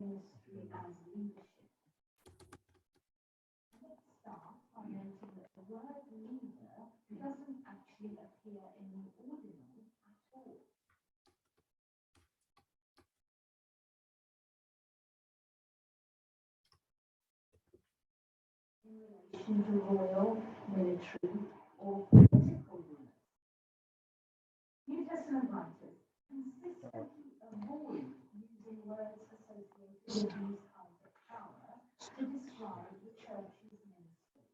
ministry as leadership. Let's start by noting that the word leader doesn't actually appear in the ordinal at all. In relation to royal, military, or political rulers. New Testament writers consistently avoid using words associated with these kinds of power to describe the church's ministry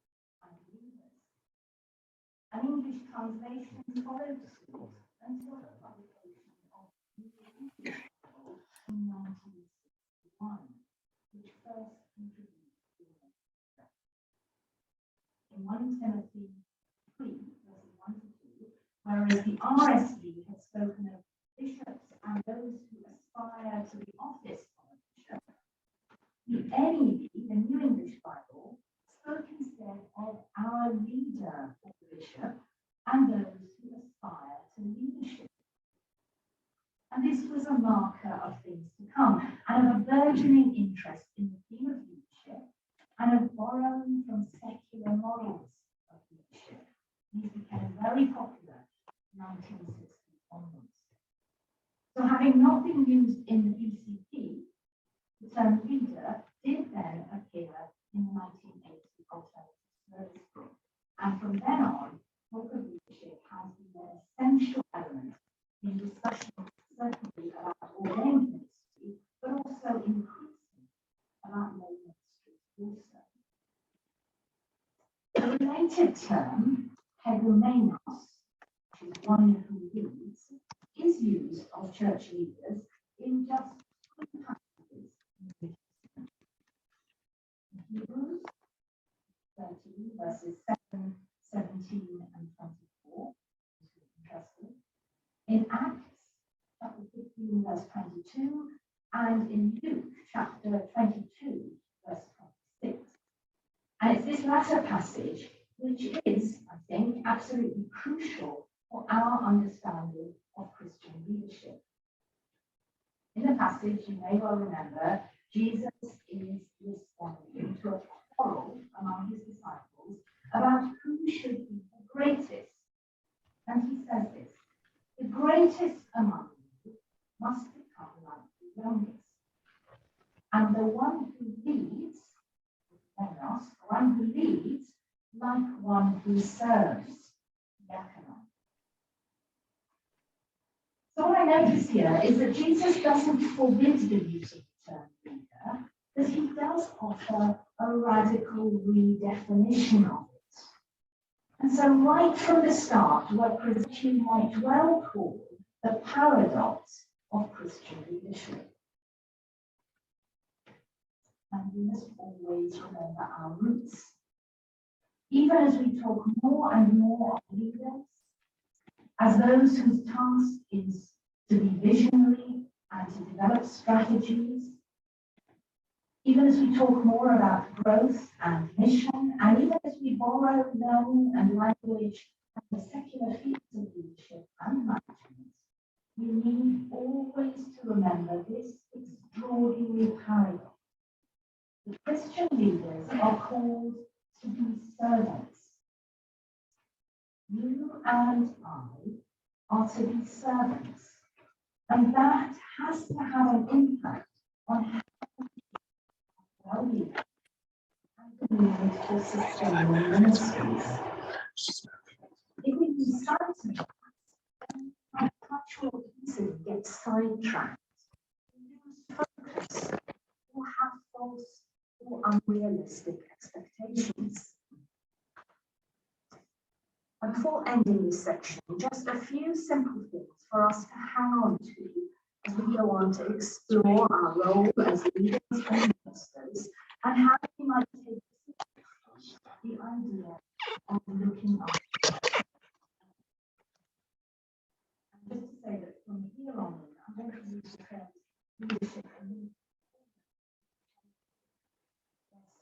and leaders. An English translation followed suit until the publication of the New English Bible in 1961, which first introduced the ministry. In 1 Timothy 3, verses 1 to 2, whereas the RSV had spoken of bishops and those who aspire to the office of a bishop, the NEB, the New English Bible, spoke instead of our leader or bishop and those who aspire to leadership. And this was a marker of things to come and of a burgeoning interest in the theme of leadership and of borrowing from secular models of leadership. These became very popular in 1960 onwards. So having not been used in the BCP, the term leader did then appear in the 1980 Alternative Service Book. And from then on, talk of leadership has been an essential element in discussion, certainly about ordained ministry, but also increasingly about lay ministry also. A related term, hegumenos, which is one who leads, is used of church leaders in just three passages in the New Testament. In Hebrews 13, verses 7, 17, and 24, if you're interested. In Acts chapter 15, verse 22, and in Luke chapter 22, verse 26. And it's this latter passage which is, I think, absolutely crucial for our understanding of Christian leadership. In the passage, you may well remember, Jesus is responding to a quarrel among his disciples about who should be the greatest. And he says this, the greatest among you must become like the youngest. And the one who leads, like one who serves. So what I notice here is that Jesus doesn't forbid the use of the term leader, but he does offer a radical redefinition of it. And so right from the start, what you might well call the paradox of Christian leadership. And we must always remember our roots. Even as we talk more and more of leaders, as those whose task is to be visionary and to develop strategies, even as we talk more about growth and mission, and even as we borrow known and language from the secular fields of leadership and management, we need always to remember this extraordinary paradox. The Christian leaders are called to be servants. You and I are to be servants, and that has to have an impact on how well-being and the need for sustainable ministries. If we lose sight of that, our cultural pieces get sidetracked, we lose focus, or have false or unrealistic expectations. And before ending this section, just a few simple things for us to hang on to as we go on to explore our role as leaders and ministers and how we might take the idea of looking up. And just to say that from here on, I'm going to use the terms leadership and leadership.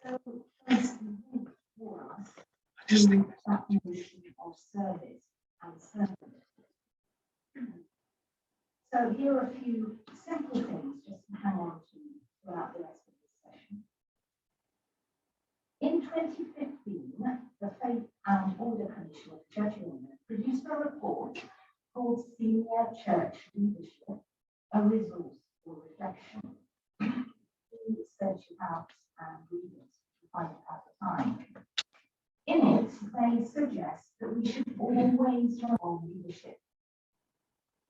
So closely linked for us to that notion of service and servant. So here are a few simple things just to hang on to throughout the the Faith and Order Commission of Church England produced a report called Senior Church Leadership, a Resource for Reflection. We search it out and read it to find it at the time. In it, they suggest that we should always involve leadership.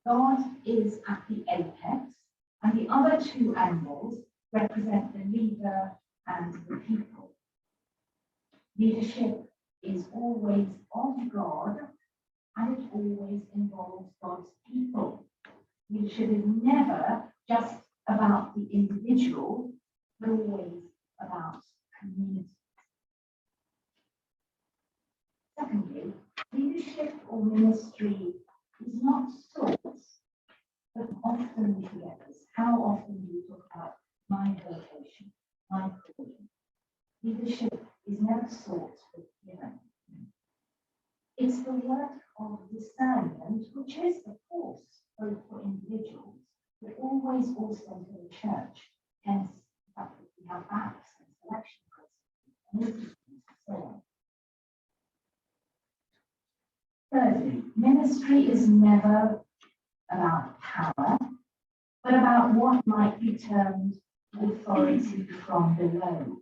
God is at the apex, and the other two angles represent the leader and the people. Leadership is always of God, and it always involves God's people. Leadership is never just about the individual, but always about community. Secondly, leadership or ministry is not sought, but often we forget this. How often do we talk about my vocation, my calling? Leadership is never sought, but given. It's the work of discernment, which is, of course, both for individuals, but always also for the church. Hence, the fact that we have acts and selection processes, and so on. Thirdly, ministry is never about power, but about what might be termed authority from below.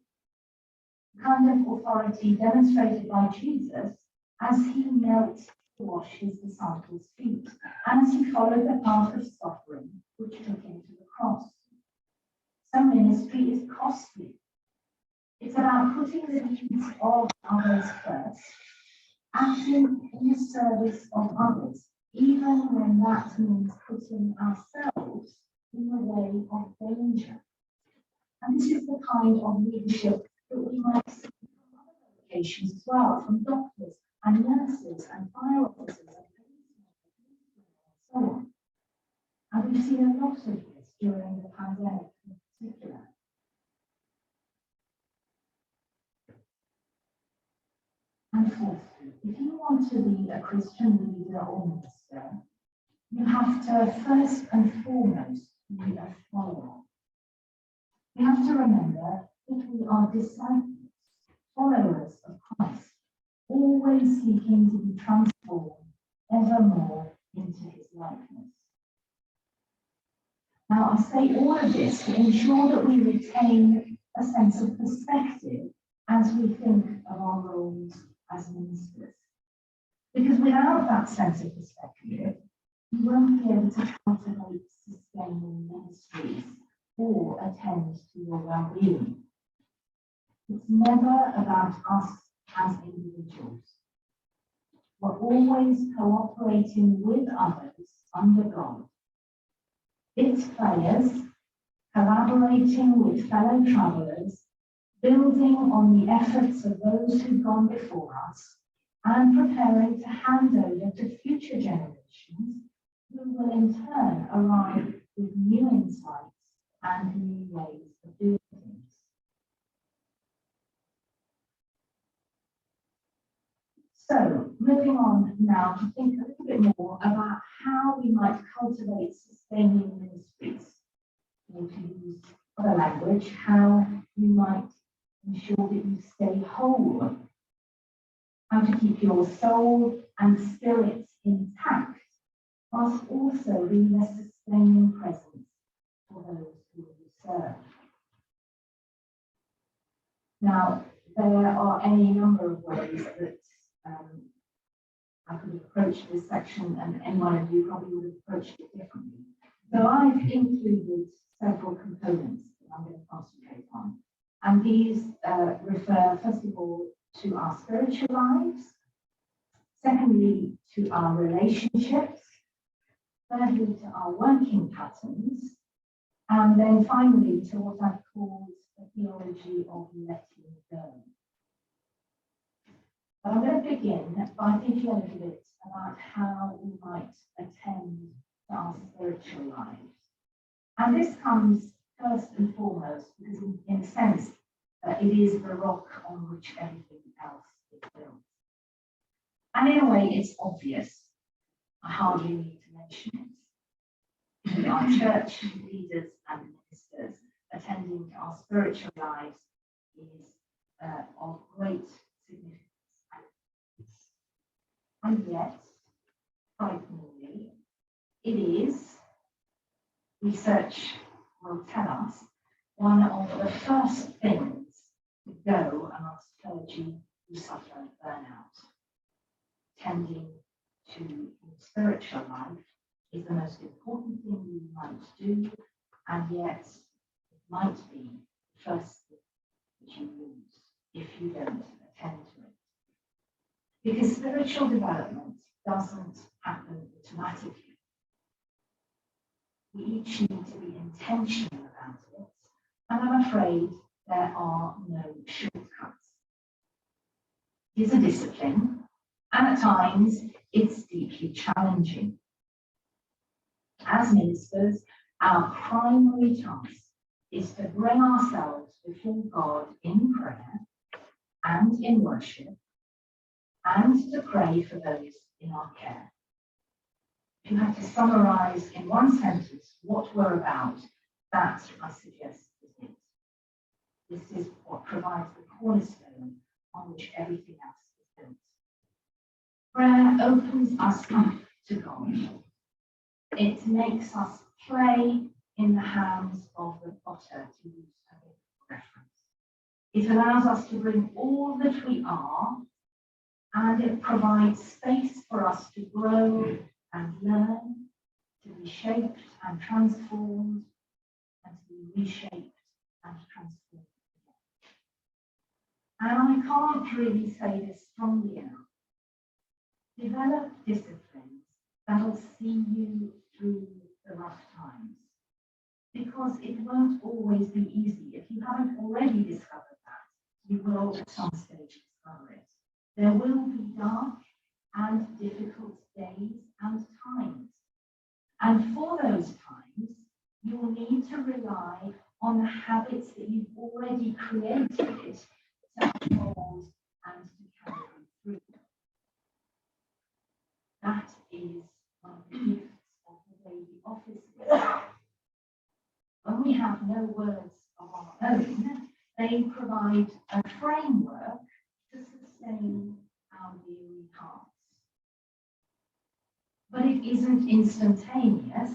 The kind of authority demonstrated by Jesus as he knelt to wash his disciples' feet, and as he followed the path of suffering which took him to the cross. Some ministry is costly. It's about putting the needs of others first, acting in the service of others, even when that means putting ourselves in the way of danger. And this is the kind of leadership that we might see from other vocations as well, from doctors and nurses and fire officers and policemen and so on. And we've seen a lot of this during the pandemic in particular. And fourthly, if you want to be a Christian leader or minister, you have to first and foremost be a follower. We have to remember that we are disciples, followers of Christ, always seeking to be transformed ever more into his likeness. Now, I say all of this to ensure that we retain a sense of perspective as we think of our roles as ministers. Because without that sense of perspective, we won't be able to cultivate sustaining ministries or attend to your well-being. It's never about us as individuals. We're always cooperating with others under God. It's players, collaborating with fellow travellers, building on the efforts of those who've gone before us, and preparing to hand over to future generations who will in turn arrive with new insights and new ways of doing things. So, moving on now to think a little bit more about how we might cultivate sustaining ministries, or to use other language, how you might ensure that you stay whole, how to keep your soul and spirit intact, whilst also being a sustaining presence for those who you serve. Now, there are any number of ways that I could have approached this section, and any one of you probably would have approached it differently. So I've included several components that I'm going to concentrate on. And these refer, first of all, to our spiritual lives, secondly, to our relationships, thirdly, to our working patterns, and then finally, to what I've called the theology of letting go. But I'm going to begin by thinking a little bit about how we might attend to our spiritual lives. And this comes first and foremost because, in a sense, it is the rock on which everything else is built. And in a way, it's obvious. I hardly need to mention it. We are church leaders and ministers. Attending to our spiritual lives is of great significance and And yet, frighteningly, it is, research will tell us, one of the first things to go amongst clergy who suffer burnout. Tending to your spiritual life is the most important thing you might do, and yet it might be the first thing that you lose if you don't attend to it. Because spiritual development doesn't happen automatically. We each need to be intentional about it, and I'm afraid there are no shortcuts. It is a discipline, and at times it's deeply challenging. As ministers, our primary task is to bring ourselves before God in prayer and in worship, and to pray for those in our care. If you had to summarize in one sentence what we're about, that, I suggest, is it. This is what provides the cornerstone on which everything else is built. Prayer opens us up to God. It makes us play in the hands of the potter, to use a reference. It allows us to bring all that we are, and it provides space for us to grow and learn, to be shaped and transformed, and to be reshaped and transformed again. And I can't really say this strongly enough. Develop disciplines that'll see you through the rough times, because it won't always be easy. If you haven't already discovered that, you will at some stage discover it. There will be dark and difficult days and times. And for those times, you will need to rely on the habits that you've already created to uphold and to carry through. That is one of the gifts of the baby offices. When we have no words of our own, they provide a framework to sustain our weary hearts. But it isn't instantaneous,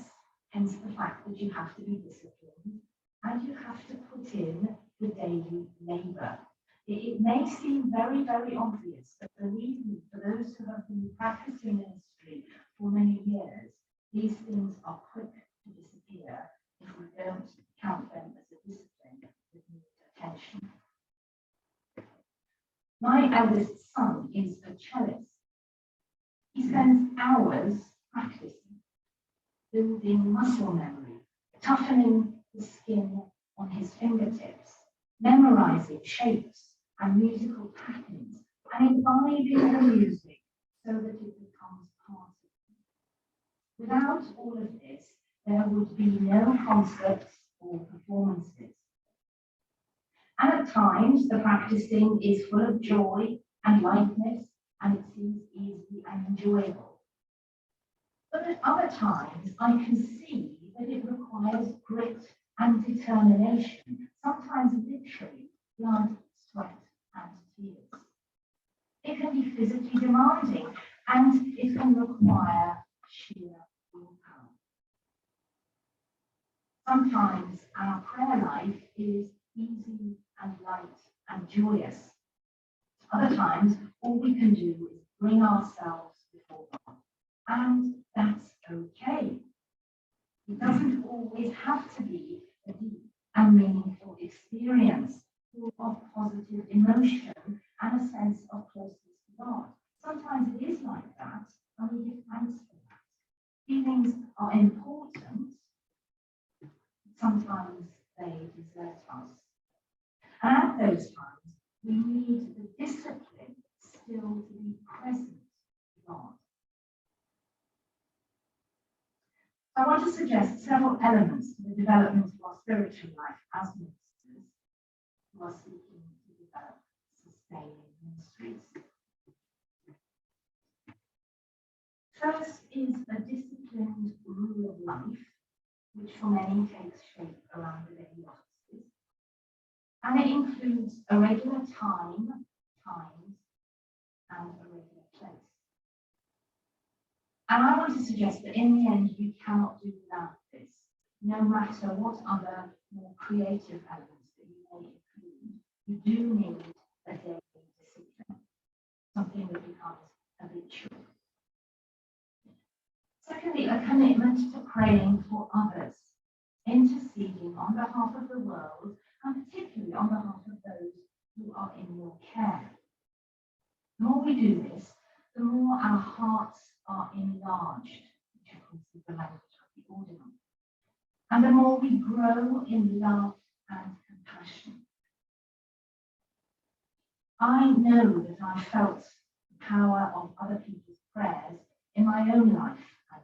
hence the fact that you have to be disciplined and you have to put in the daily labour. It may seem very, very obvious, but believe me, for those who have been practicing ministry for many years, these things are quick to disappear if we don't count them as a discipline that needs attention. My eldest son is a cellist. He spends hours practicing, building muscle memory, toughening the skin on his fingertips, memorizing shapes and musical patterns, and imbibing the music so that it becomes part of him. Without all of this, there would be no concerts or performances. And at times, the practicing is full of joy and lightness, and it seems easy and enjoyable. But at other times, I can see that it requires grit and determination, sometimes literally blood, sweat, and tears. It can be physically demanding, and it can require sheer willpower. Sometimes our prayer life is easy and light and joyous. Other times, all we can do is bring ourselves before God, and that's okay. It doesn't always have to be a deep and meaningful experience full of positive emotion and a sense of closeness to God. Sometimes it is like that, and we give thanks for that. Feelings are important. Sometimes they desert us. And at those times, we need the discipline still to be present to God. I want to suggest several elements to the development of our spiritual life as ministers who are seeking to develop sustaining ministries. First is a disciplined rule of life, which for many takes shape around the daily offices. And it includes a regular times, and a regular place. And I want to suggest that in the end, you cannot do without this, no matter what other more creative elements that you may include. You do need a daily discipline, something that becomes habitual. Secondly, a commitment to praying for others, interceding on behalf of the world, and particularly on behalf of those who are in your care. The more we do this, the more our hearts are enlarged, which of course is the language of the ordinal, and the more we grow in love and compassion. I know that I felt the power of other people's prayers in my own life and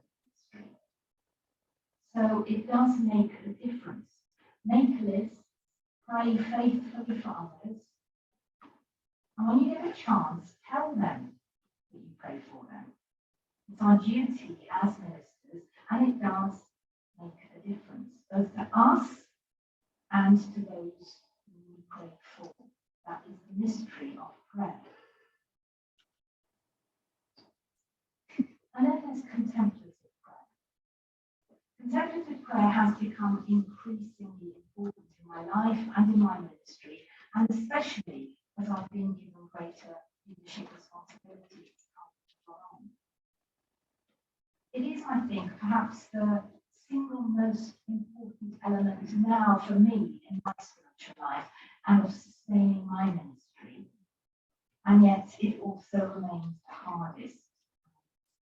ministry. So it does make a difference. Make lists, pray faithfully for others, and when you get a chance, tell them that you pray for them. It's our duty as ministers, and it does make a difference, both to us and to those who we pray for. That is the mystery of prayer. And then there's contemplative prayer. Contemplative prayer has become increasingly important in my life and in my ministry, and especially as I've been given greater leadership responsibilities. It is, I think, perhaps the single most important element now for me in my spiritual life and of sustaining my ministry. And yet it also remains the hardest.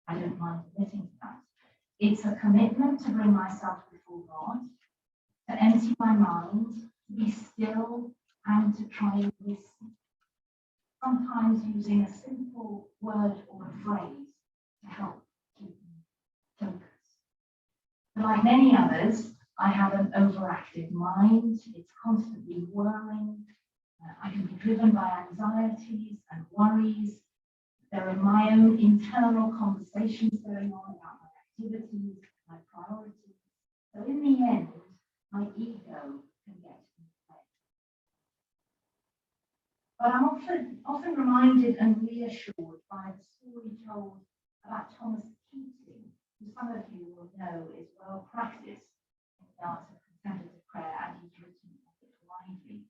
I don't mind admitting to that. It's a commitment to bring myself before God, to empty my mind, to be still, and to try and listen. Sometimes using a simple word or a phrase to help keep me focused. But like many others, I have an overactive mind. It's constantly whirring. I can be driven by anxieties and worries. There are my own internal conversations going on about my activities, my priorities. So in the end, my ego can get in the way. But I'm often reminded and reassured by the story told about Thomas Keating, who some of you will know is well practiced in the art of contemplative prayer, and he's written of it widely.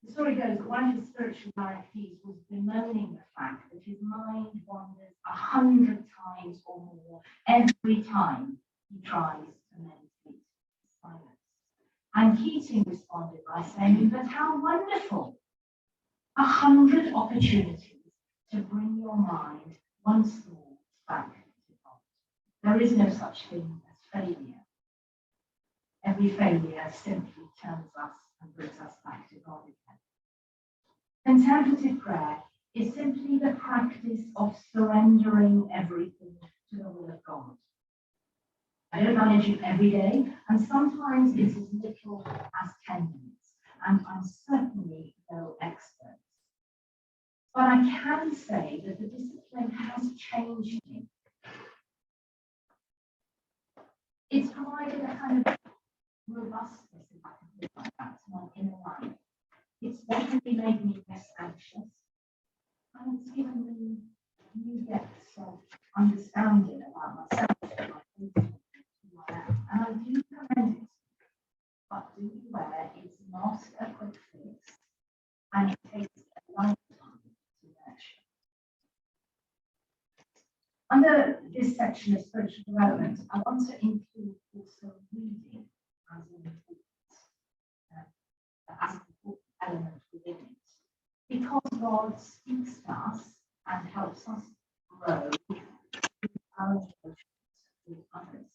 The story goes that one of his spiritual directees was bemoaning the fact that his mind wanders 100 times or more every time he tries to meditate silence. And Keating responded by saying, "But how wonderful! 100 opportunities to bring your mind once more back to God. There is no such thing as failure. Every failure simply turns us and brings us back to God again." Contemplative prayer is simply the practice of surrendering everything to the will of God. I don't manage it every day, and sometimes it's as little as 10 minutes, and I'm certainly no expert. But I can say that the discipline has changed me. It's provided a kind of robustness, if I can put it like that, to my inner life. It's definitely made me less anxious, and it's given me new depths of understanding about myself and my thinking. And I do commend it, but do beware, it's not a quick fix, and it takes a lifetime to nurture. Under this section of spiritual development, I want to include also reading as an important element within it, because God speaks to us and helps us grow through our relations with others.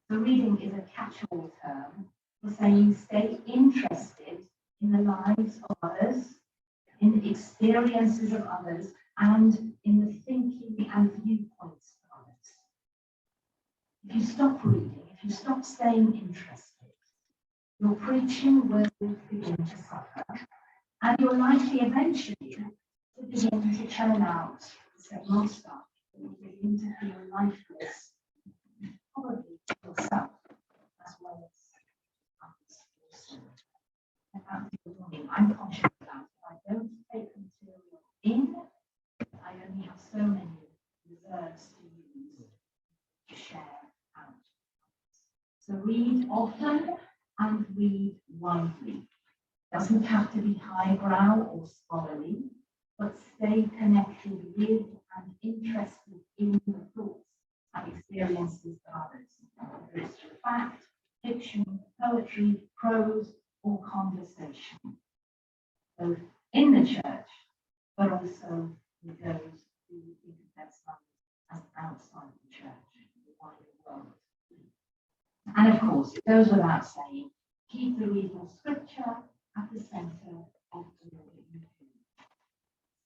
So reading is a catch-all term for saying stay interested in the lives of others, in the experiences of others, and in the thinking and viewpoints of others. If you stop reading, if you stop staying interested, your preaching will begin to suffer, and you're likely eventually to begin to churn out the same old stuff. You will begin to feel lifeless, probably yourself, as well as others also. And that's the warning I'm conscious about. If I don't take material in, I only have so many listening share out. So read often and read widely. Doesn't have to be highbrow or scholarly, but stay connected with and interested in the thoughts and experiences of others, whether it's through fact, fiction, poetry, prose, or conversation, both in the church, but also with those who think of themselves as outside the church, the wider world. And of course, it goes without saying, keep the reading of scripture at the centre of the wellbeing.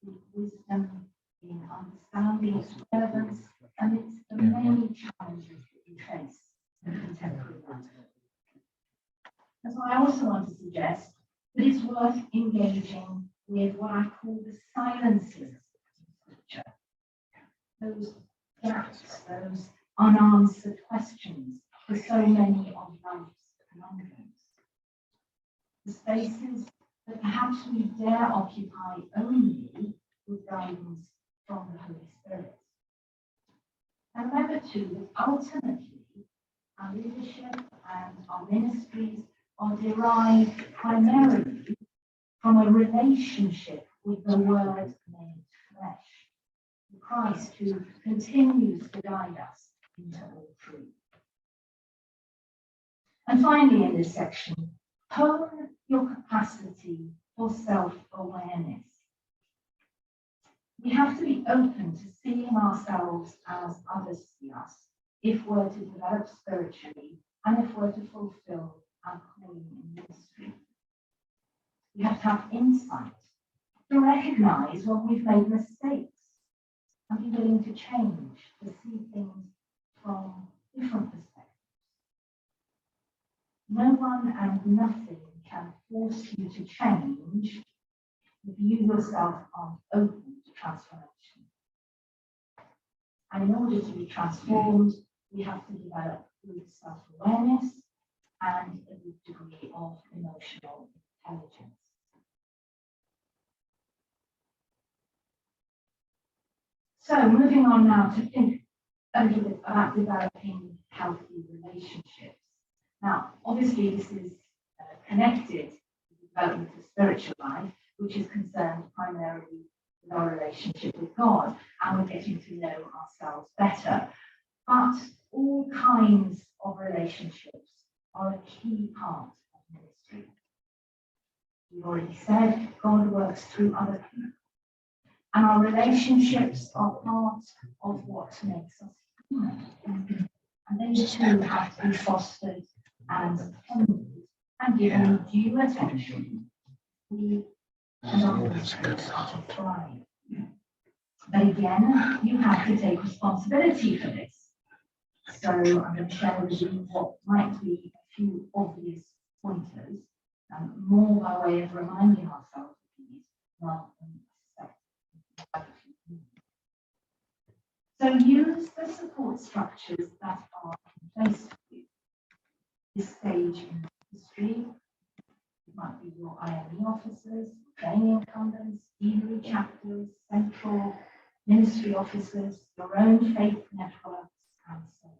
Seek wisdom in understanding its relevance amidst the many challenges that we face in contemporary life. And so I also want to suggest that it's worth engaging with what I call the silences of scripture. Those gaps, those unanswered questions for so many of life's conundrums. The spaces that perhaps we dare occupy only with guidance from the Holy Spirit. And remember too that ultimately our leadership and our ministries are derived primarily from a relationship with the Word made flesh, the Christ who continues to guide us into all truth. And finally, in this section, hone your capacity for self-awareness. We have to be open to seeing ourselves as others see us if we're to develop spiritually and if we're to fulfill our calling in ministry. We have to have insight to recognize when we've made mistakes and be willing to change, to see things from different perspectives. No one and nothing can force you to change if you yourself aren't open to transformation. And in order to be transformed, we have to develop good self-awareness and a good degree of emotional intelligence. So moving on now to think a little bit about developing healthy relationships. Now, obviously, this is connected to the development of spiritual life, which is concerned primarily with our relationship with God, and we're getting to know ourselves better. But all kinds of relationships are a key part of ministry. We've already said God works through other people, and our relationships are part of what makes us human. And they too have to be fostered and tended and given due attention. We and others to thrive. But again, you have to take responsibility for this. So I'm going to share with you what might be a few obvious pointers, more by way of reminding ourselves of these rather than expecting. So use the support structures that are in place for you. This stage in history, it might be your IME officers, training incumbents, deanery chapters, central ministry officers, your own faith networks, and so on.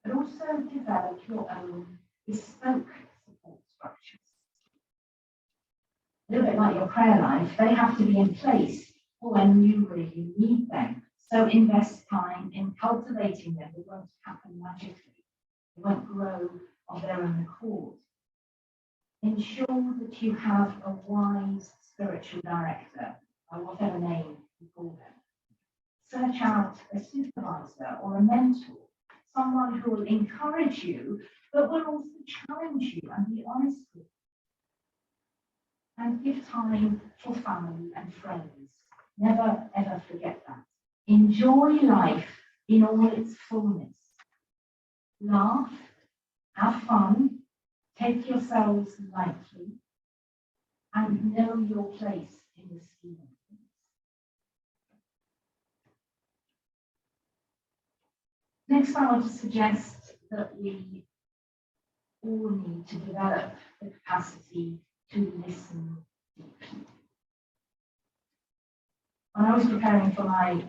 But also develop your own bespoke support structures. A little bit like your prayer life, they have to be in place for when you really need them. So invest time in cultivating them. They won't happen magically. They won't grow of their own accord. Ensure that you have a wise spiritual director, by whatever name you call them. Search out a supervisor or a mentor, someone who will encourage you, but will also challenge you and be honest with you. And give time for family and friends. Never, ever forget that. Enjoy life in all its fullness. Laugh, have fun, take yourselves lightly, and know your place in the scheme of things. Next, I want to suggest that we all need to develop the capacity to listen deeply. When I was preparing for my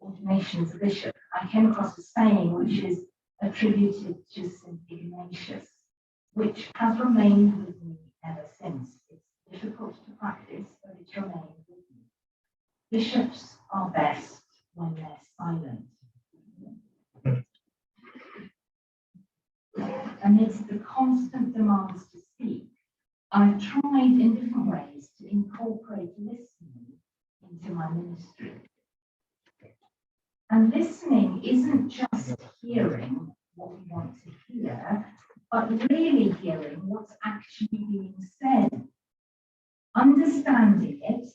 ordination as a bishop, I came across a saying which is attributed to St. Ignatius, which has remained with me ever since. It's difficult to practice, but it's remained with me. Bishops are best when they're silent. Amidst the constant demands to speak, I've tried in different ways to incorporate listening into my ministry. And listening isn't just hearing what we want to hear, but really hearing what's actually being said, understanding it,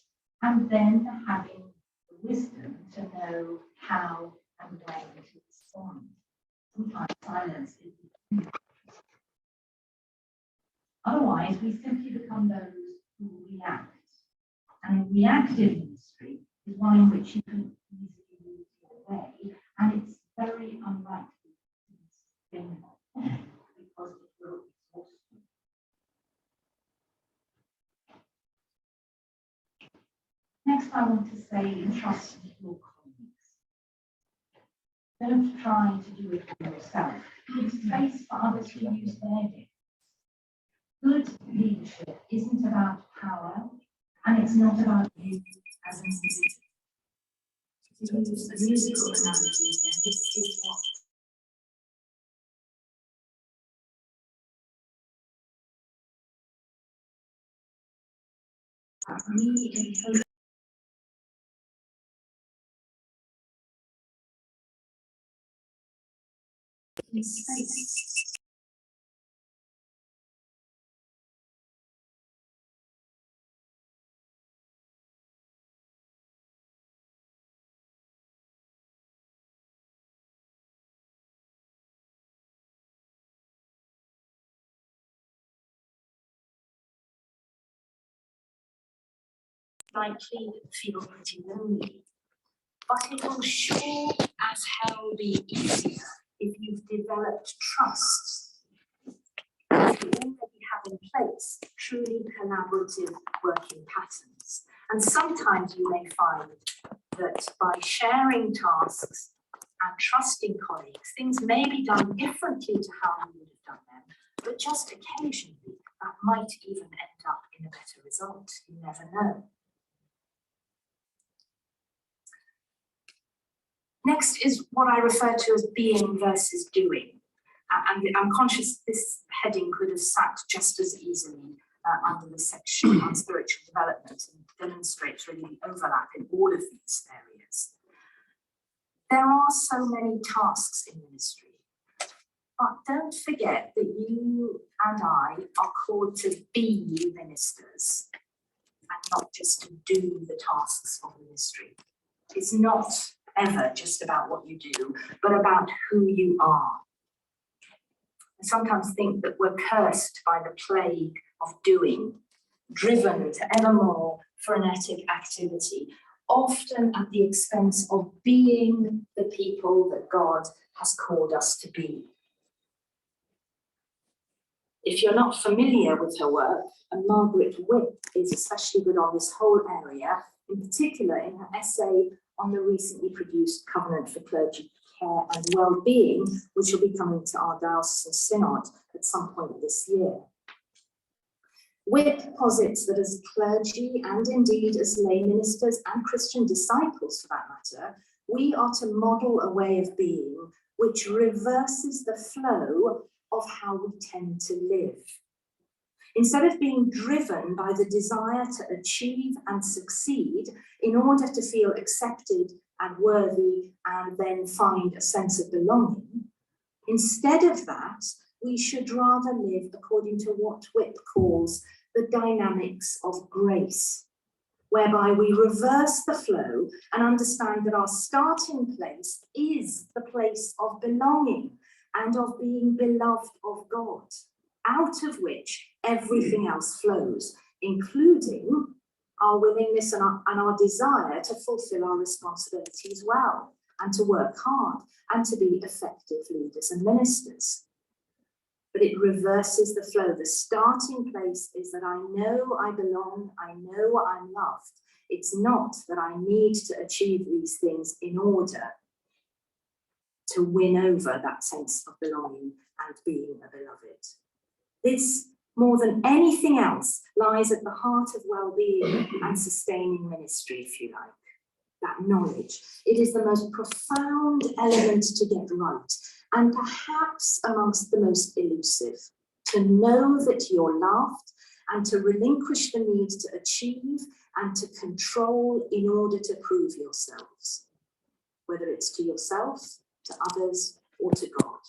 and then having the wisdom to know how and when to respond. Sometimes silence is the key. Otherwise, we simply become those who react. And reactive ministry is one in which you can easily lose your way, and it's very unlikely to be sustainable because it will exhaust you. Next, I want to say trust your colleagues. Don't try to do it for yourself. Give space for others to use their gifts. Good leadership isn't about power, and it's not about you as an individual. To use the musical analogy, then this is what me in total. Space. Likely feel pretty lonely, but it will sure as hell be easier if you've developed trust. If you already have in place truly collaborative working patterns. And sometimes you may find that by sharing tasks and trusting colleagues, things may be done differently to how you would have done them, but just occasionally that might even end up in a better result. You never know. Next is what I refer to as being versus doing. And I'm conscious this heading could have sat just as easily under the section on spiritual development and demonstrates really the overlap in all of these areas. There are so many tasks in ministry, but don't forget that you and I are called to be ministers and not just to do the tasks of ministry. It's not ever just about what you do, but about who you are. I sometimes think that we're cursed by the plague of doing, driven to ever more frenetic activity, often at the expense of being the people that God has called us to be. If you're not familiar with her work, and Margaret Whip is especially good on this whole area, in particular in her essay on the recently produced Covenant for Clergy Care and Wellbeing, which will be coming to our diocesan synod at some point this year. Whip posits that as clergy and indeed as lay ministers and Christian disciples for that matter, we are to model a way of being which reverses the flow of how we tend to live. Instead of being driven by the desire to achieve and succeed in order to feel accepted and worthy and then find a sense of belonging, instead of that, we should rather live according to what Whip calls the dynamics of grace, whereby we reverse the flow and understand that our starting place is the place of belonging and of being beloved of God, out of which everything else flows, including our willingness and our desire to fulfill our responsibilities well, and to work hard, and to be effective leaders and ministers. But it reverses the flow. The starting place is that I know I belong, I know I'm loved. It's not that I need to achieve these things in order. to win over that sense of belonging and being a beloved. This, more than anything else, lies at the heart of well-being and sustaining ministry, if you like. That knowledge. It is the most profound element to get right, and perhaps amongst the most elusive. To know that you're loved and to relinquish the need to achieve and to control in order to prove yourselves, whether it's to yourself, to others, or to God.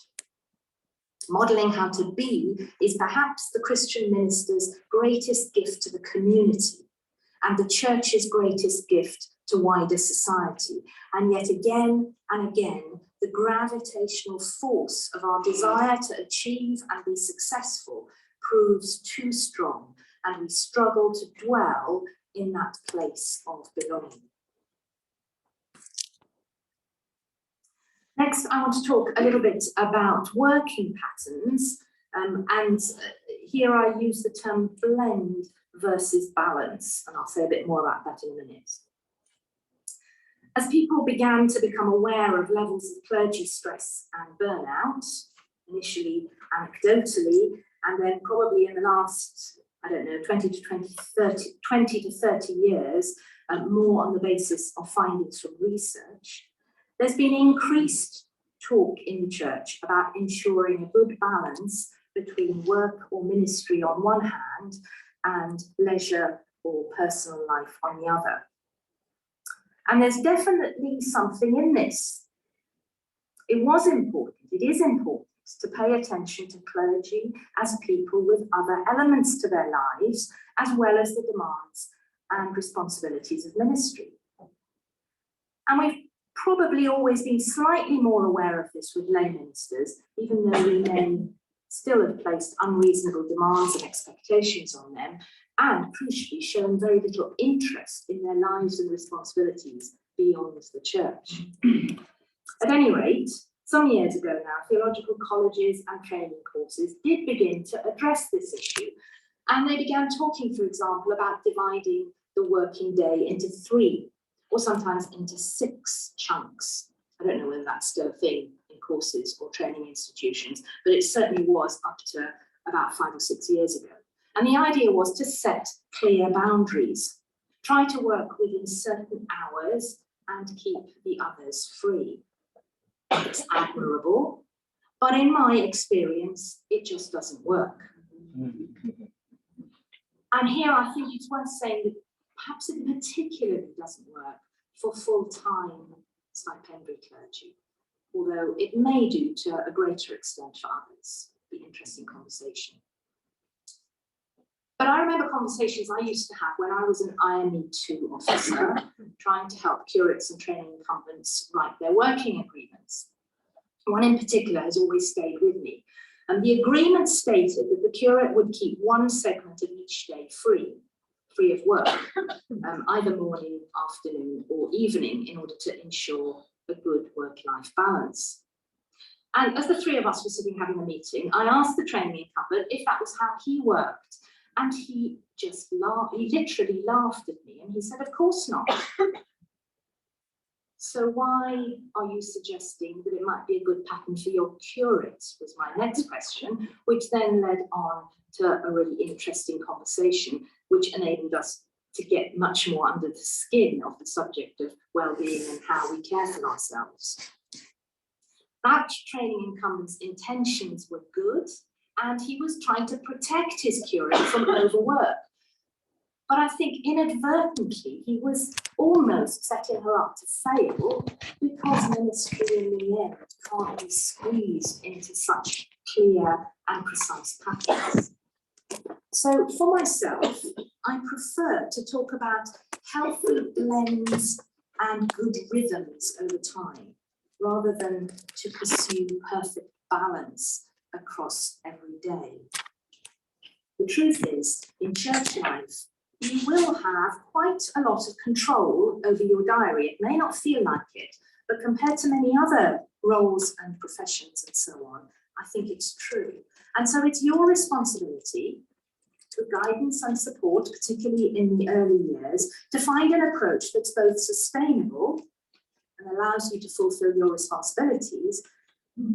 Modelling how to be is perhaps the Christian minister's greatest gift to the community and the church's greatest gift to wider society. And yet again and again, the gravitational force of our desire to achieve and be successful proves too strong, and we struggle to dwell in that place of belonging. Next, I want to talk a little bit about working patterns, and here I use the term blend versus balance, and I'll say a bit more about that in a minute. As people began to become aware of levels of clergy stress and burnout, initially anecdotally, and then probably in the last, 20 to 30 years, more on the basis of findings from research, there's been increased talk in the church about ensuring a good balance between work or ministry on one hand and leisure or personal life on the other. And there's definitely something in this. It is important to pay attention to clergy as people with other elements to their lives, as well as the demands and responsibilities of ministry. And we've probably always been slightly more aware of this with lay ministers, even though we may still have placed unreasonable demands and expectations on them, and crucially shown very little interest in their lives and responsibilities beyond the church. At any rate, some years ago now, theological colleges and training courses did begin to address this issue, and they began talking, for example, about dividing the working day into 3 or sometimes into 6 chunks. I don't know whether that's still a thing in courses or training institutions, but it certainly was up to about 5 or 6 years ago. And the idea was to set clear boundaries, try to work within certain hours and keep the others free. It's admirable, but in my experience, it just doesn't work. And here I think it's worth saying that perhaps it particularly doesn't work for full-time stipendiary clergy, although it may do to a greater extent for others. It'd be an interesting conversation. But I remember conversations I used to have when I was an IME2 officer, trying to help curates and training incumbents write their working agreements. One in particular has always stayed with me. And the agreement stated that the curate would keep 1 segment of each day free of work, either morning, afternoon, or evening, in order to ensure a good work-life balance. And as the 3 of us were sitting having a meeting, I asked the training incumbent if that was how he worked. And he just laughed, he literally laughed at me, and he said, "Of course not." So why are you suggesting that it might be a good pattern for your curate, was my next question, which then led on to a really interesting conversation, which enabled us to get much more under the skin of the subject of well-being and how we care for ourselves. That training incumbent's intentions were good, and he was trying to protect his curate from overwork. But I think inadvertently, he was almost setting her up to fail, because ministry in the end can't be squeezed into such clear and precise patterns. So for myself, I prefer to talk about healthy blends and good rhythms over time, rather than to pursue perfect balance across every day. The truth is, in church life, you will have quite a lot of control over your diary. It may not feel like it, but compared to many other roles and professions and so on, I think it's true. And so it's your responsibility, with guidance and support, particularly in the early years, to find an approach that's both sustainable and allows you to fulfill your responsibilities,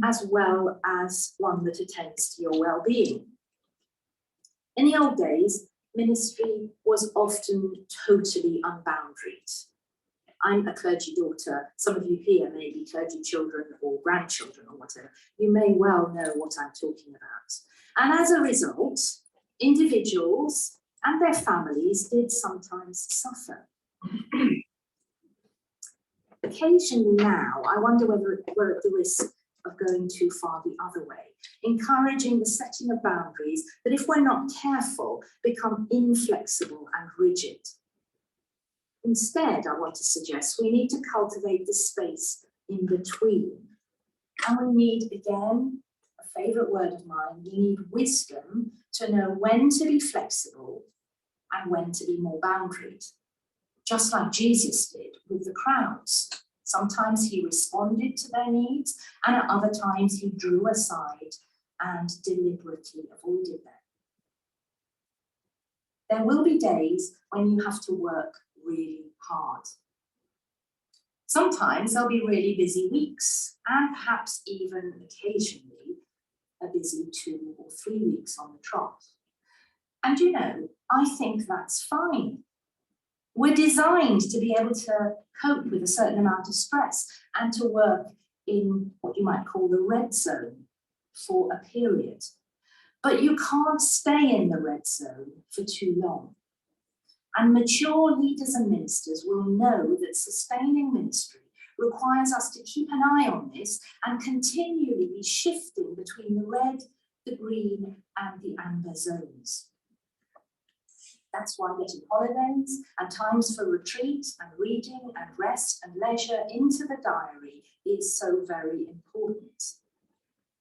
as well as one that attends to your well-being. In the old days, ministry was often totally unboundaried. I'm a clergy daughter. Some of you here may be clergy children or grandchildren or whatever. You may well know what I'm talking about. And as a result, individuals and their families did sometimes suffer. Occasionally now, I wonder whether we're at the risk of going too far the other way, encouraging the setting of boundaries that, if we're not careful, become inflexible and rigid. Instead, I want to suggest we need to cultivate the space in between. And we need, again, a favourite word of mine, we need wisdom to know when to be flexible and when to be more boundaried. Just like Jesus did with the crowds. Sometimes he responded to their needs, and at other times he drew aside and deliberately avoided them. There will be days when you have to work really hard. Sometimes there'll be really busy weeks, and perhaps even occasionally a busy 2 or 3 weeks on the trot. And you know, I think that's fine. We're designed to be able to cope with a certain amount of stress and to work in what you might call the red zone for a period. But you can't stay in the red zone for too long. And mature leaders and ministers will know that sustaining ministry requires us to keep an eye on this and continually be shifting between the red, the green, and the amber zones. That's why getting holidays and times for retreat and reading and rest and leisure into the diary is so very important.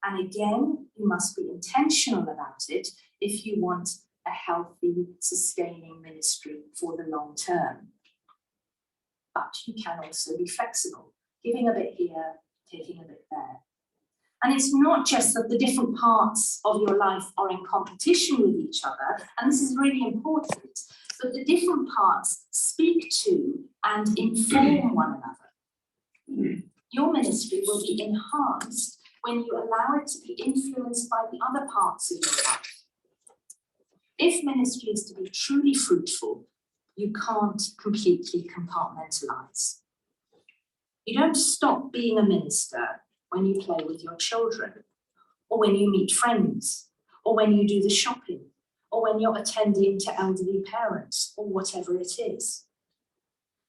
And again, you must be intentional about it if you want a healthy, sustaining ministry for the long term. But you can also be flexible, giving a bit here, taking a bit there. And it's not just that the different parts of your life are in competition with each other, and this is really important, but the different parts speak to and inform one another. Your ministry will be enhanced when you allow it to be influenced by the other parts of your life. If ministry is to be truly fruitful, you can't completely compartmentalize. You don't stop being a minister when you play with your children, or when you meet friends, or when you do the shopping, or when you're attending to elderly parents, or whatever it is.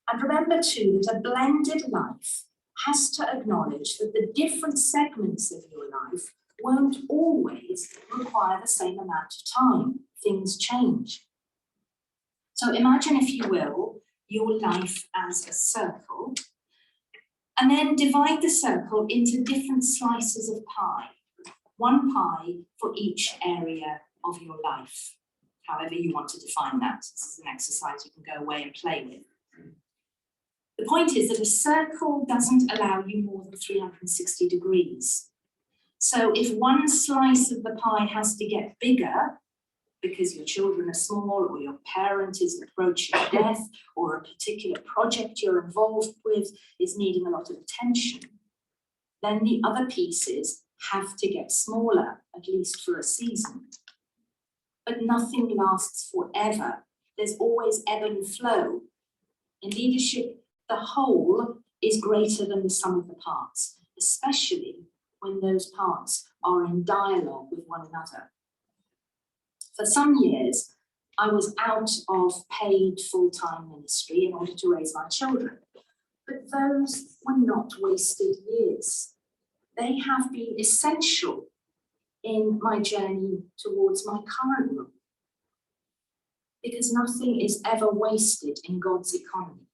And remember too that a blended life has to acknowledge that the different segments of your life won't always require the same amount of time. Things change. So imagine, if you will, your life as a circle, and then divide the circle into different slices of pie, one pie for each area of your life, however you want to define that. This is an exercise you can go away and play with. The point is that a circle doesn't allow you more than 360 degrees. So if one slice of the pie has to get bigger, because your children are small, or your parent is approaching death, or a particular project you're involved with is needing a lot of attention, then the other pieces have to get smaller, at least for a season. But nothing lasts forever. There's always ebb and flow. In leadership, the whole is greater than the sum of the parts, especially when those parts are in dialogue with one another. For some years, I was out of paid full-time ministry in order to raise my children. But those were not wasted years. They have been essential in my journey towards my current role. Because nothing is ever wasted in God's economy.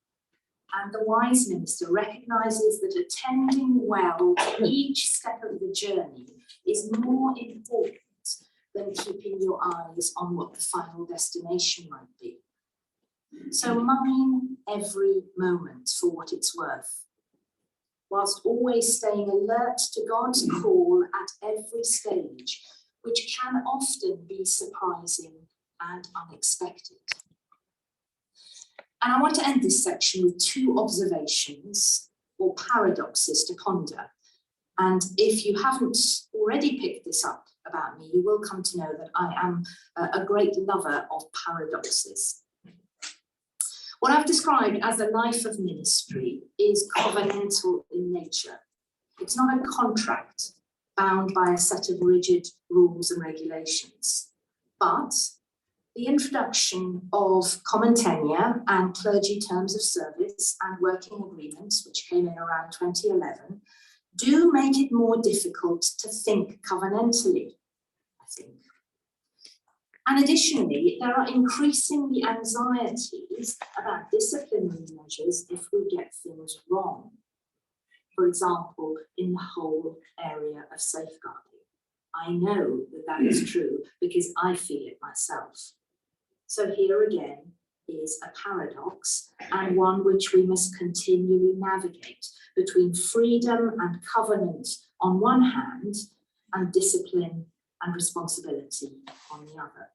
And the wise minister recognizes that attending well to each step of the journey is more important than keeping your eyes on what the final destination might be. So mine every moment for what it's worth, whilst always staying alert to God's call at every stage, which can often be surprising and unexpected. And I want to end this section with 2 observations or paradoxes to ponder. And if you haven't already picked this up about me, you will come to know that I am a great lover of paradoxes. What I've described as the life of ministry is covenantal in nature. It's not a contract bound by a set of rigid rules and regulations, but the introduction of common tenure and clergy terms of service and working agreements, which came in around 2011, do make it more difficult to think covenantally, I think. And additionally, there are increasingly anxieties about disciplinary measures if we get things wrong. For example, in the whole area of safeguarding. I know that that is true because I feel it myself. So here again is a paradox, and one which we must continually navigate between freedom and covenant on one hand, and discipline and responsibility on the other.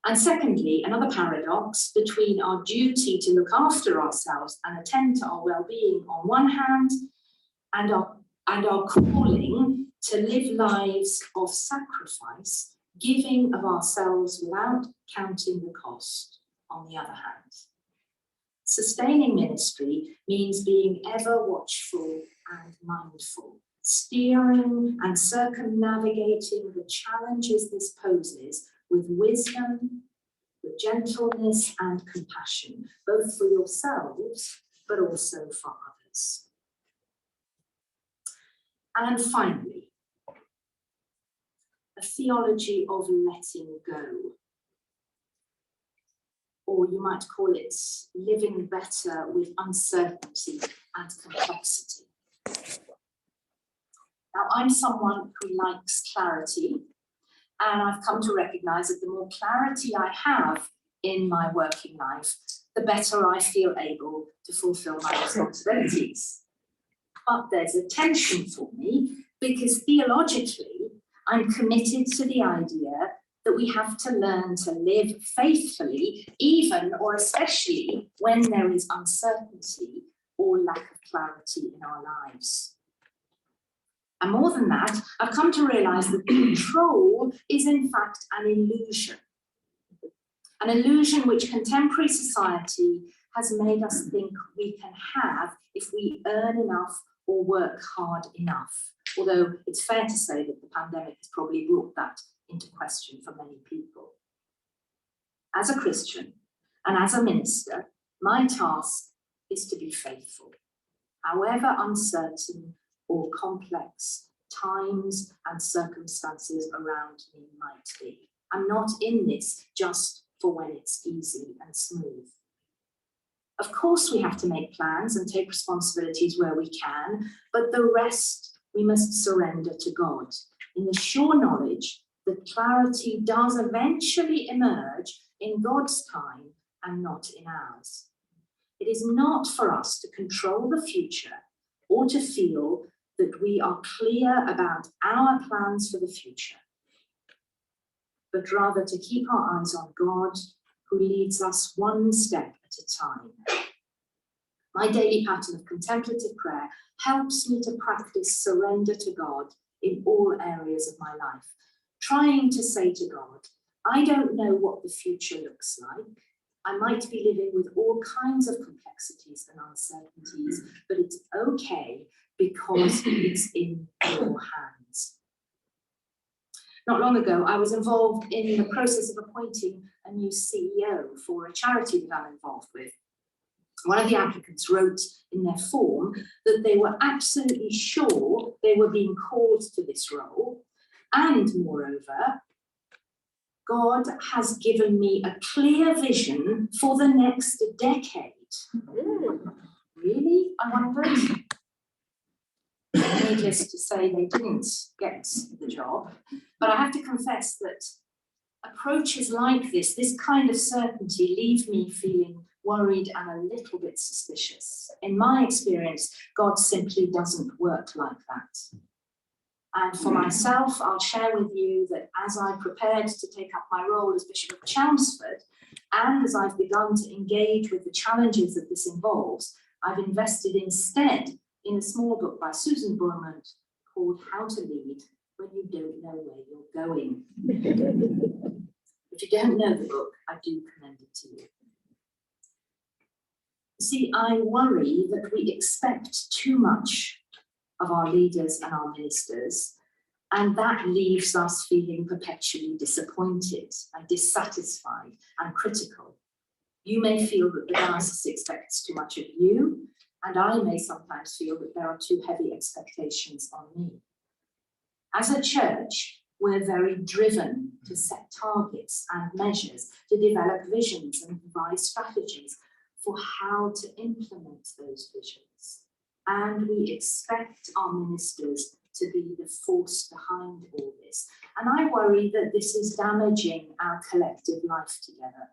And secondly, another paradox between our duty to look after ourselves and attend to our well-being on one hand, and our calling to live lives of sacrifice, giving of ourselves without counting the cost on the other hand. Sustaining ministry means being ever watchful and mindful, steering and circumnavigating the challenges this poses with wisdom, with gentleness and compassion, both for yourselves, but also for others. And finally, a theology of letting go, or you might call it living better with uncertainty and complexity. Now, I'm someone who likes clarity, and I've come to recognize that the more clarity I have in my working life, the better I feel able to fulfill my responsibilities. But there's a tension for me because theologically, I'm committed to the idea that we have to learn to live faithfully, even or especially when there is uncertainty or lack of clarity in our lives. And more than that, I've come to realize that control is in fact an illusion which contemporary society has made us think we can have if we earn enough or work hard enough. Although it's fair to say that the pandemic has probably brought that into question for many people. As a Christian and as a minister, my task is to be faithful, however uncertain or complex times and circumstances around me might be. I'm not in this just for when it's easy and smooth. Of course, we have to make plans and take responsibilities where we can, but the rest we must surrender to God in the sure knowledge that clarity does eventually emerge in God's time and not in ours. It is not for us to control the future or to feel that we are clear about our plans for the future, but rather to keep our eyes on God, who leads us one step at a time. My daily pattern of contemplative prayer helps me to practice surrender to God in all areas of my life, trying to say to God, I don't know what the future looks like. I might be living with all kinds of complexities and uncertainties, but it's okay because it's in your hands. Not long ago, I was involved in the process of appointing a new CEO for a charity that I'm involved with. One of the applicants wrote in their form that they were absolutely sure they were being called to this role, and moreover, God has given me a clear vision for the next decade. Really? I wondered. Needless to say, they didn't get the job, but I have to confess that approaches like this kind of certainty, leave me feeling worried and a little bit suspicious. In my experience, God simply doesn't work like that. And for myself, I'll share with you that as I prepared to take up my role as Bishop of Chelmsford, and as I've begun to engage with the challenges that this involves, I've invested instead in a small book by Susan Beaumont called How to Lead When You Don't Know Where You're Going. If you don't know the book, I do commend it to you. See, I worry that we expect too much of our leaders and our ministers, and that leaves us feeling perpetually disappointed and dissatisfied and critical. You may feel that the diocese expects too much of you, and I may sometimes feel that there are too heavy expectations on me. As a church, we're very driven to set targets and measures, to develop visions and devise strategies for how to implement those visions. And we expect our ministers to be the force behind all this. And I worry that this is damaging our collective life together.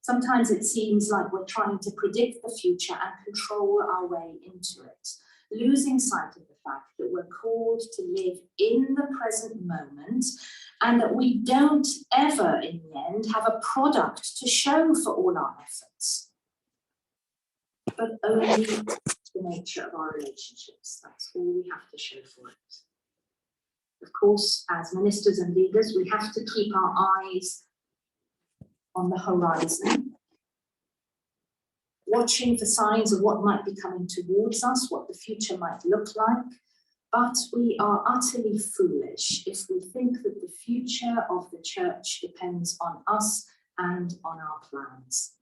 Sometimes it seems like we're trying to predict the future and control our way into it, losing sight of the fact that we're called to live in the present moment and that we don't ever, in the end, have a product to show for all our efforts, but only the nature of our relationships. That's all we have to show for it. Of course, as ministers and leaders, we have to keep our eyes on the horizon, watching for signs of what might be coming towards us, what the future might look like. But we are utterly foolish if we think that the future of the church depends on us and on our plans.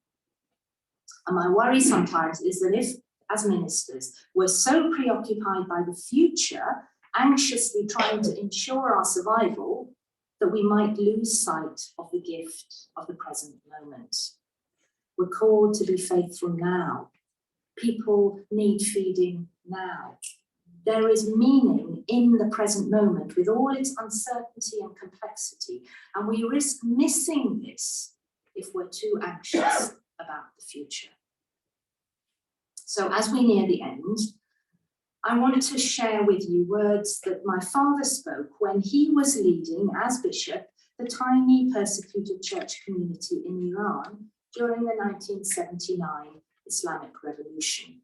And my worry sometimes is that if, as ministers, we're so preoccupied by the future, anxiously trying to ensure our survival, that we might lose sight of the gift of the present moment. We're called to be faithful now. People need feeding now. There is meaning in the present moment with all its uncertainty and complexity, and we risk missing this if we're too anxious about the future. So as we near the end, I want to share with you words that my father spoke when he was leading as bishop the tiny persecuted church community in Iran during the 1979 Islamic Revolution.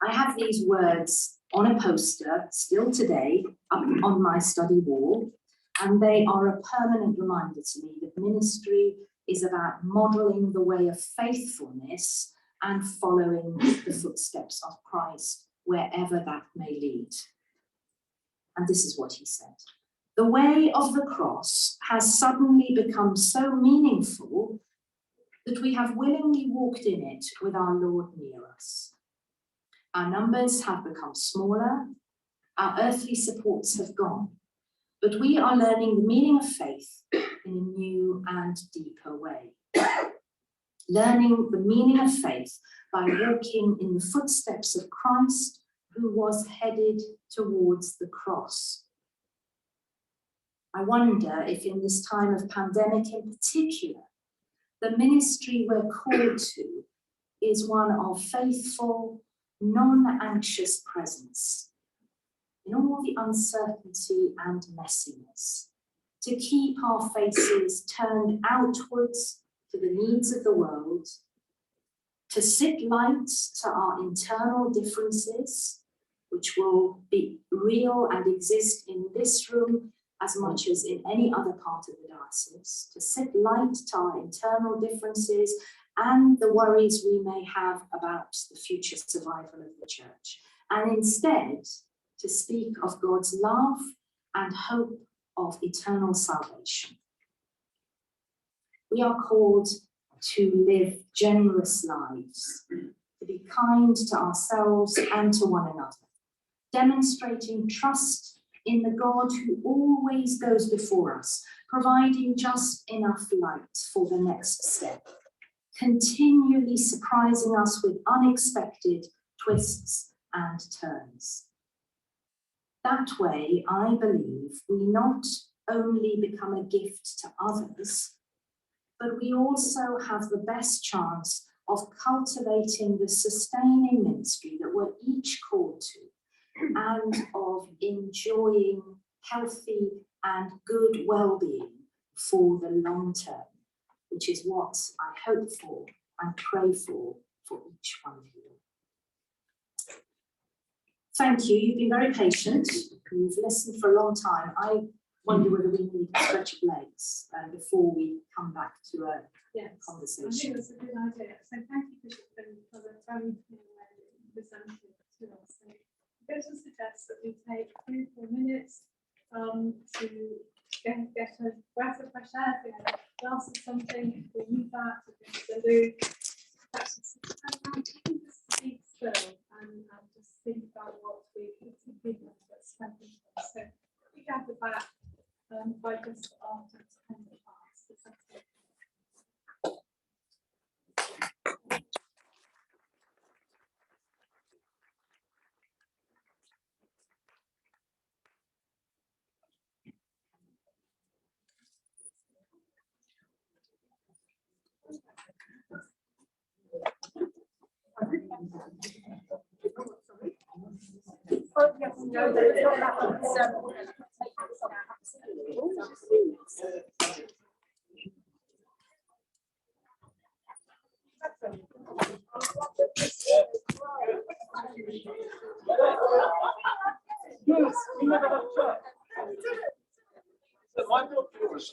I have these words on a poster still today up on my study wall, and they are a permanent reminder to me that ministry is about modeling the way of faithfulness and following the footsteps of Christ wherever that may lead. And this is what he said. The way of the cross has suddenly become so meaningful that we have willingly walked in it with our Lord near us. Our numbers have become smaller, our earthly supports have gone, but we are learning the meaning of faith in a new and deeper way. Learning the meaning of faith by walking in the footsteps of Christ, who was headed towards the cross. I wonder if in this time of pandemic in particular, the ministry we're called to is one of faithful, non-anxious presence in all the uncertainty and messiness, to keep our faces turned outwards to the needs of the world, to sit light to our internal differences, which will be real and exist in this room as much as in any other part of the diocese, to sit light to our internal differences and the worries we may have about the future survival of the church, and instead to speak of God's love and hope of eternal salvation. We are called to live generous lives, to be kind to ourselves and to one another, demonstrating trust in the God who always goes before us, providing just enough light for the next step, continually surprising us with unexpected twists and turns. That way, I believe, we not only become a gift to others, but we also have the best chance of cultivating the sustaining ministry that we're each called to, and of enjoying healthy and good well-being for the long term, which is what I hope for and pray for each one of you. Thank you. You've been very patient. You've listened for a long time. I wonder whether we need a stretch of legs before we come back to a conversation. I think that's a good idea. So thank you, Bishop, for the very clear way you presented to us. So I'm going to suggest that we take 3 or 4 minutes to get a breath of fresh air, get a glass of something, if we need that, to get the loo. Just speak still and just think about what we could spend. So we gather back by just after 10 past. Is that okay? Yes, we never have a chat. My book, yours.